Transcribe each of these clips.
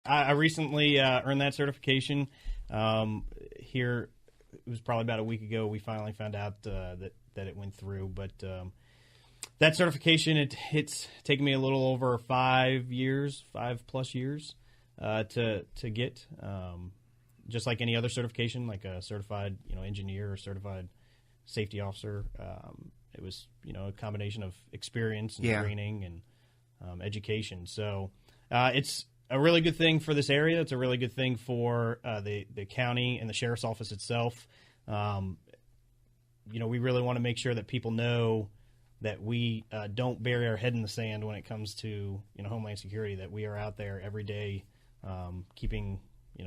I recently earned that certification. Here, it was probably about a week ago. We finally found out that it went through. But that certification, it's taken me a little over 5 plus years to get. Just like any other certification, like a certified engineer or certified safety officer. It was a combination of experience and training and education. So it's a really good thing for this area. It's a really good thing for the county and the sheriff's office itself. We really want to make sure that people know that we don't bury our head in the sand when it comes to Homeland Security. That we are out there every day, keeping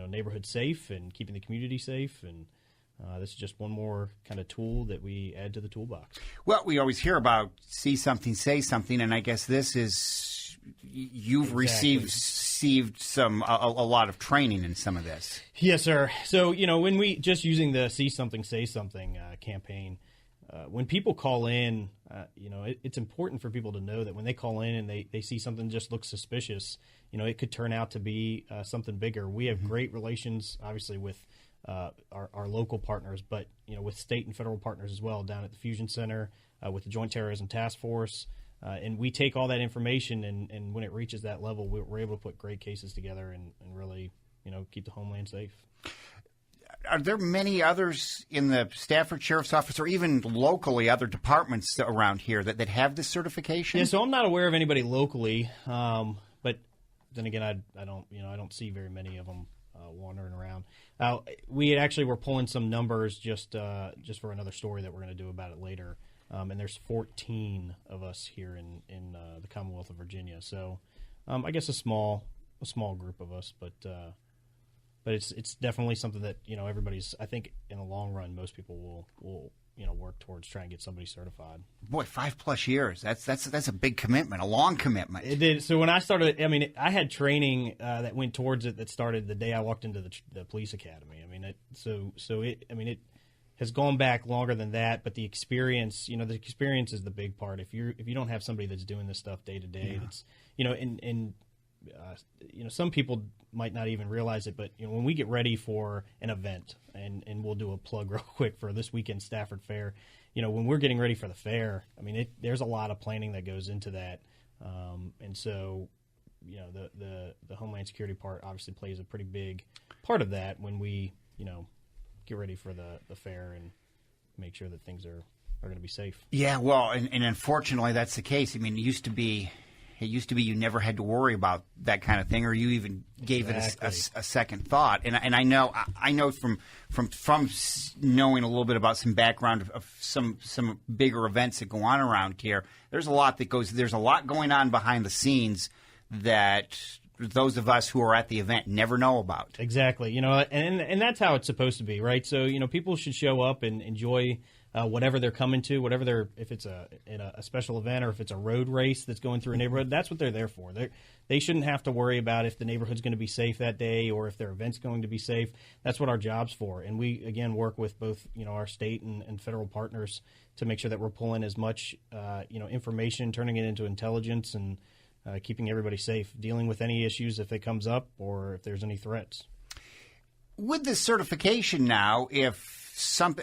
neighborhoods safe and keeping the community safe. And this is just one more kind of tool that we add to the toolbox. Well, we always hear about see something, say something, and I guess this is you've received a lot of training in some of this. Yes, sir. So when we just using the see something, say something campaign, when people call in, it's important for people to know that when they call in and they see something just looks suspicious, it could turn out to be something bigger. We have great relations, obviously, with our local partners, but with state and federal partners as well, down at the Fusion Center, with the Joint Terrorism Task Force, and we take all that information, and when it reaches that level, we're able to put great cases together and really keep the homeland safe. Are there many others in the Stafford Sheriff's Office or even locally, other departments around here that have this certification? Yeah, so I'm not aware of anybody locally, but then again, I don't see very many of them wandering around. We actually were pulling some numbers just for another story that we're going to do about it later, and there's 14 of us here in the Commonwealth of Virginia. So I guess a small group of us, but it's definitely something that everybody's. I think in the long run, most people will work towards trying to get somebody certified. Boy, 5+ years. That's a big commitment, a long commitment. It did. So when I started, I had training that went towards it that started the day I walked into the police academy. It has gone back longer than that, but the experience, the experience is the big part. If you don't have somebody that's doing this stuff day to day, it's some people might not even realize it, but when we get ready for an event, and we'll do a plug real quick for this weekend Stafford Fair, when we're getting ready for the fair, there's a lot of planning that goes into that, and so the Homeland Security part obviously plays a pretty big part of that when we get ready for the fair and make sure that things are going to be safe. Yeah, well, and unfortunately that's the case. It used to be you never had to worry about that kind of thing, or you even gave it a second thought. And I know from knowing a little bit about some background of some bigger events that go on around here. There's a lot going on behind the scenes that those of us who are at the event never know about. Exactly. And that's how it's supposed to be, right? So people should show up and enjoy whatever they're coming to, if it's a special event or if it's a road race that's going through a neighborhood, that's what they're there for. They shouldn't have to worry about if the neighborhood's going to be safe that day or if their event's going to be safe. That's what our job's for. And we, again, work with both, our state and federal partners to make sure that we're pulling as much, information, turning it into intelligence and keeping everybody safe, dealing with any issues if it comes up or if there's any threats. With this certification now,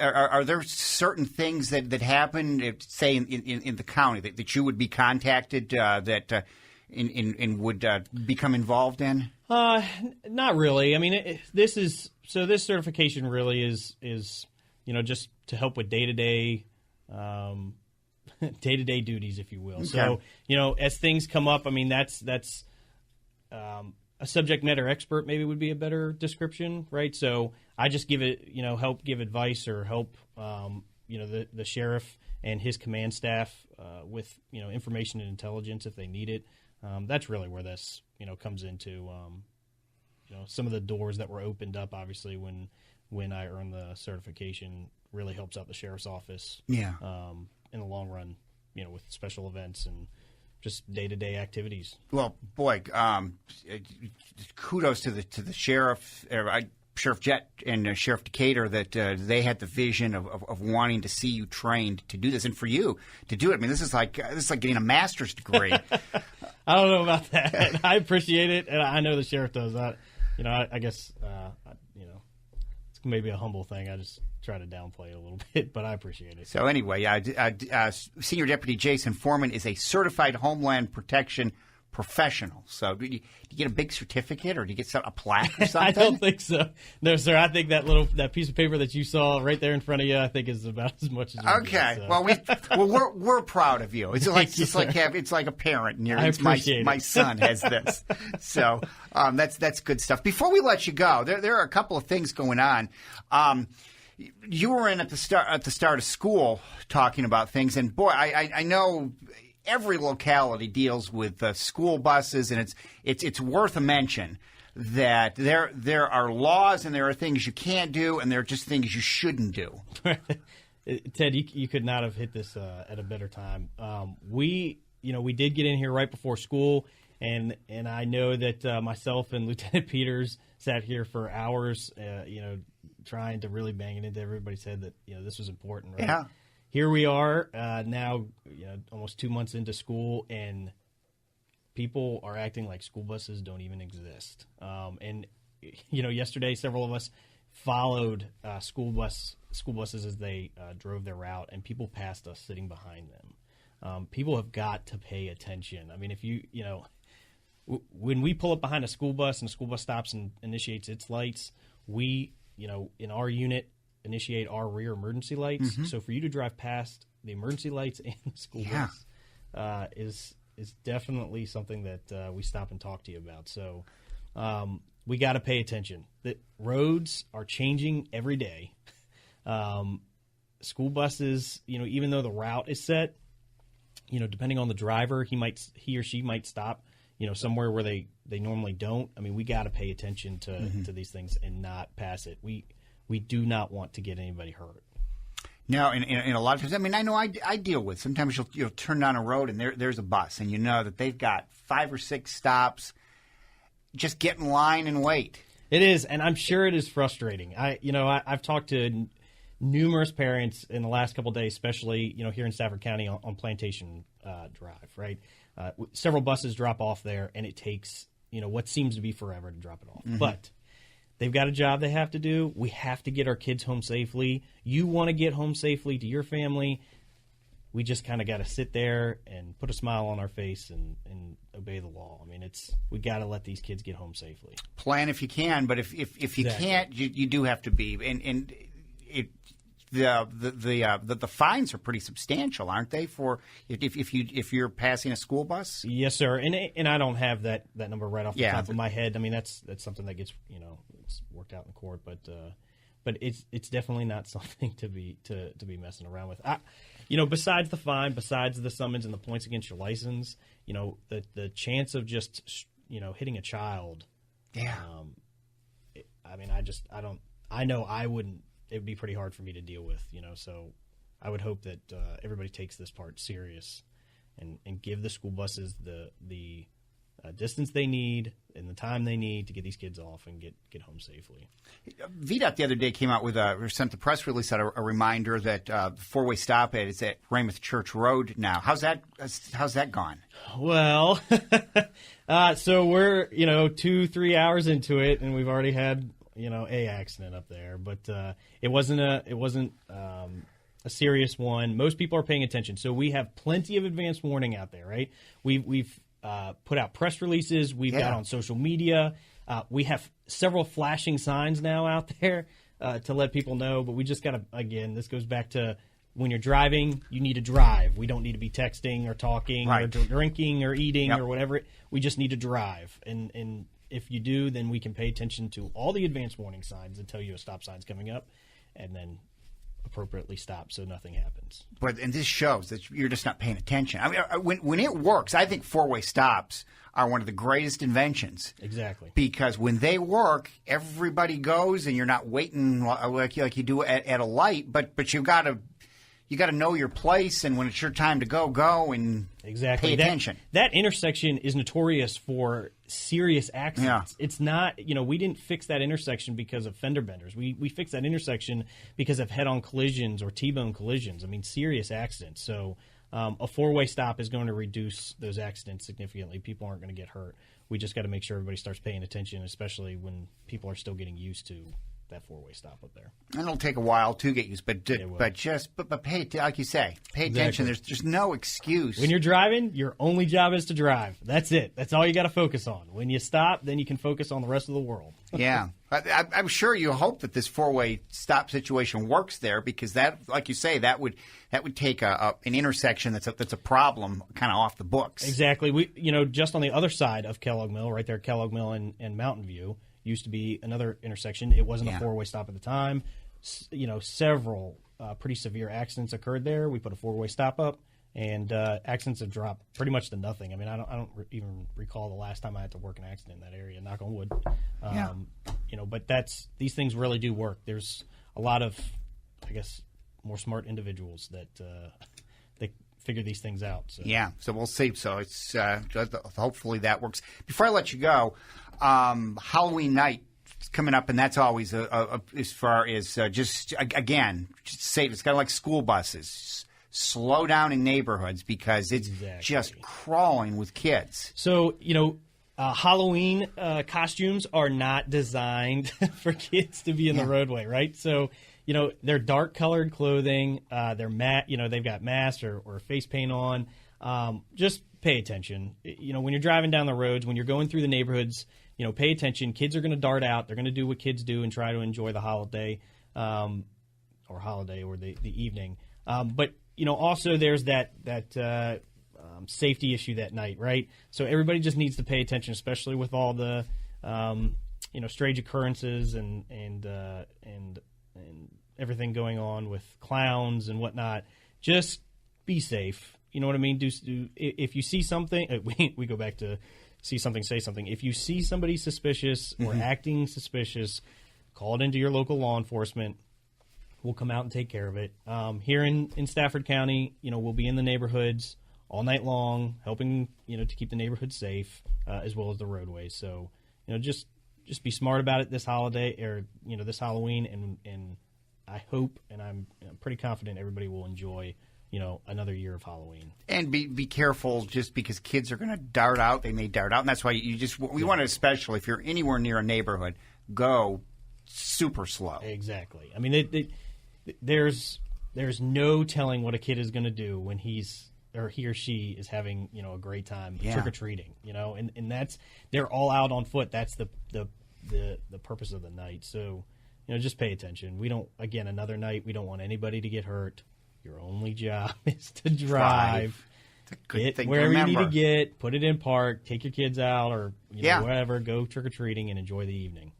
are there certain things that happen, say in the county, that you would be contacted and would become involved in? Not really. This certification really is just to help with day-to-day duties, if you will. Okay. So as things come up, that's a subject matter expert maybe would be a better description, right? So I just give it, help give advice or help, the sheriff and his command staff with, information and intelligence if they need it. That's really where this, comes into, some of the doors that were opened up, obviously, when I earned the certification really helps out the sheriff's office. Yeah. In the long run, with special events and just day-to-day activities. Well, boy, kudos to the sheriff, Sheriff Jett and Sheriff Decatur that they had the vision of wanting to see you trained to do this, and for you to do it. This is like getting a master's degree. I don't know about that. I appreciate it, and I know the sheriff does. I guess it's maybe a humble thing. I just try to downplay it a little bit, but I appreciate it. So anyway, Senior Deputy Jason Forman is a certified Homeland Protection professional. So do you get a big certificate, or do you get a plaque or something? I don't think so. No, sir. I think that piece of paper that you saw right there in front of you, I think is about as much as you okay. Get, so. Well, we're proud of you. It's like it's like a parent. My son has this. So that's good stuff. Before we let you go, there are a couple of things going on. You were in at the start of school talking about things, and boy, I know. Every locality deals with school buses, and it's worth a mention that there are laws and there are things you can't do, and there are just things you shouldn't do. Ted, you could not have hit this at a better time. We did get in here right before school, and I know that myself and Lieutenant Peters sat here for hours, trying to really bang it into everybody's head that this was important. Right? Yeah. Here we are now, almost 2 months into school, and people are acting like school buses don't even exist. Yesterday, several of us followed school buses as they drove their route, and people passed us sitting behind them. People have got to pay attention. I mean, if when we pull up behind a school bus and the school bus stops and initiates its lights, we, in our unit, initiate our rear emergency lights. Mm-hmm. So for you to drive past the emergency lights and the school bus is definitely something that we stop and talk to you about. So we got to pay attention. The roads are changing every day. School buses, even though the route is set, depending on the driver, he or she might stop, somewhere where they normally don't. I mean, we got to pay attention to these things and not pass it. We do not want to get anybody hurt. No, and a lot of times, I mean, I know I deal with. Sometimes you'll turn down a road and there's a bus, and you know that they've got 5 or 6 stops. Just get in line and wait. It is, and I'm sure it is frustrating. I've talked to numerous parents in the last couple of days, especially here in Stafford County on Plantation Drive. Right, several buses drop off there, and it takes what seems to be forever to drop it off, but. They've got a job they have to do. We have to get our kids home safely. You want to get home safely to your family. We just kind of got to sit there and put a smile on our face and obey the law. I mean, we got to let these kids get home safely. Plan if you can, but if you can't, you do have to be. And the fines are pretty substantial, aren't they? For if you're passing a school bus? Yes, sir. And I don't have that number right off the top of my head. I mean, that's something that gets it's worked out in court, but it's definitely not something to be messing around with. Besides the fine, besides the summons and the points against your license, the chance of just hitting a child. Yeah. I know I wouldn't. It would be pretty hard for me to deal with, so I would hope that everybody takes this part serious and give the school buses the distance they need and the time they need to get these kids off and get home safely. VDOT the other day came out with sent the press release out a reminder that the 4-way stop is at Raymouth Church Road now. How's that gone? Well, so we're 2-3 hours into it, and we've already had a accident up there, but it wasn't a serious one. Most people are paying attention, so we have plenty of advance warning out there, right? We've put out press releases. We've got on social media. We have several flashing signs now out there to let people know. But we just got to, again, this goes back to when you're driving, you need to drive. We don't need to be texting or talking or drinking or eating or whatever. We just need to drive. And if you do, then we can pay attention to all the advance warning signs that tell you a stop sign's coming up, and then appropriately stop so nothing happens. And this shows that you're just not paying attention. I mean, when it works, I think 4-way stops are one of the greatest inventions. Exactly. Because when they work, everybody goes, and you're not waiting like you do at a light. But you got to know your place, and when it's your time to go and pay attention. That intersection is notorious for serious accidents. Yeah. It's not, we didn't fix that intersection because of fender benders. We fixed that intersection because of head-on collisions or T-bone collisions. I mean, serious accidents. So A four-way stop is going to reduce those accidents significantly. People aren't going to get hurt. We just got to make sure everybody starts paying attention, especially when people are still getting used to that four-way stop up there. And it'll take a while to get used, but pay, like you say, pay attention. There's no excuse. When you're driving, your only job is to drive. That's it. That's all you got to focus on. When you stop, then you can focus on the rest of the world. Yeah. I'm sure you hope that this four-way stop situation works there, because that, like you say, that would take an intersection that's a problem kind of off the books. Exactly. We just on the other side of Kellogg Mill, right there, Kellogg Mill and Mountain View, used to be another intersection. It wasn't a four-way stop at the time. Several pretty severe accidents occurred there. We put a four-way stop up, and accidents have dropped pretty much to nothing. I mean, I don't even recall the last time I had to work an accident in that area. Knock on wood. But these things really do work. There's a lot of, I guess, more smart individuals that they figure these things out. So. Yeah, so we'll see. So it's hopefully that works. Before I let you go, Halloween night is coming up, and that's always as far as just safe. It's kind of like school buses. Slow down in neighborhoods because it's just crawling with kids. So, Halloween costumes are not designed for kids to be in the roadway, right? So, they're dark colored clothing. They're they've got masks or face paint on. Just pay attention. When you're driving down the roads, when you're going through the neighborhoods, pay attention. Kids are going to dart out. They're going to do what kids do and try to enjoy the holiday or the evening. But also there's that safety issue that night, right? So everybody just needs to pay attention, especially with all the strange occurrences and everything going on with clowns and whatnot. Just be safe. You know what I mean? If you see something, we go back to see something, say something. If you see somebody suspicious or acting suspicious, call it into your local law enforcement. We'll come out and take care of it. Here in Stafford County, we'll be in the neighborhoods all night long, helping to keep the neighborhood safe as well as the roadways. So just be smart about it this holiday or this Halloween, and I hope and I'm pretty confident everybody will enjoy another year of Halloween. And be careful, just because kids are going to dart out. They may dart out, and that's why we want to, especially if you're anywhere near a neighborhood, go super slow. Exactly. I mean, there's no telling what a kid is going to do when he or she is having a great time trick or treating. And that's, they're all out on foot. That's the purpose of the night. So just pay attention. Another night, we don't want anybody to get hurt. Your only job is to drive. It's a good thing wherever to remember. You need to get, put it in park, take your kids out, or whatever. Go trick or treating and enjoy the evening.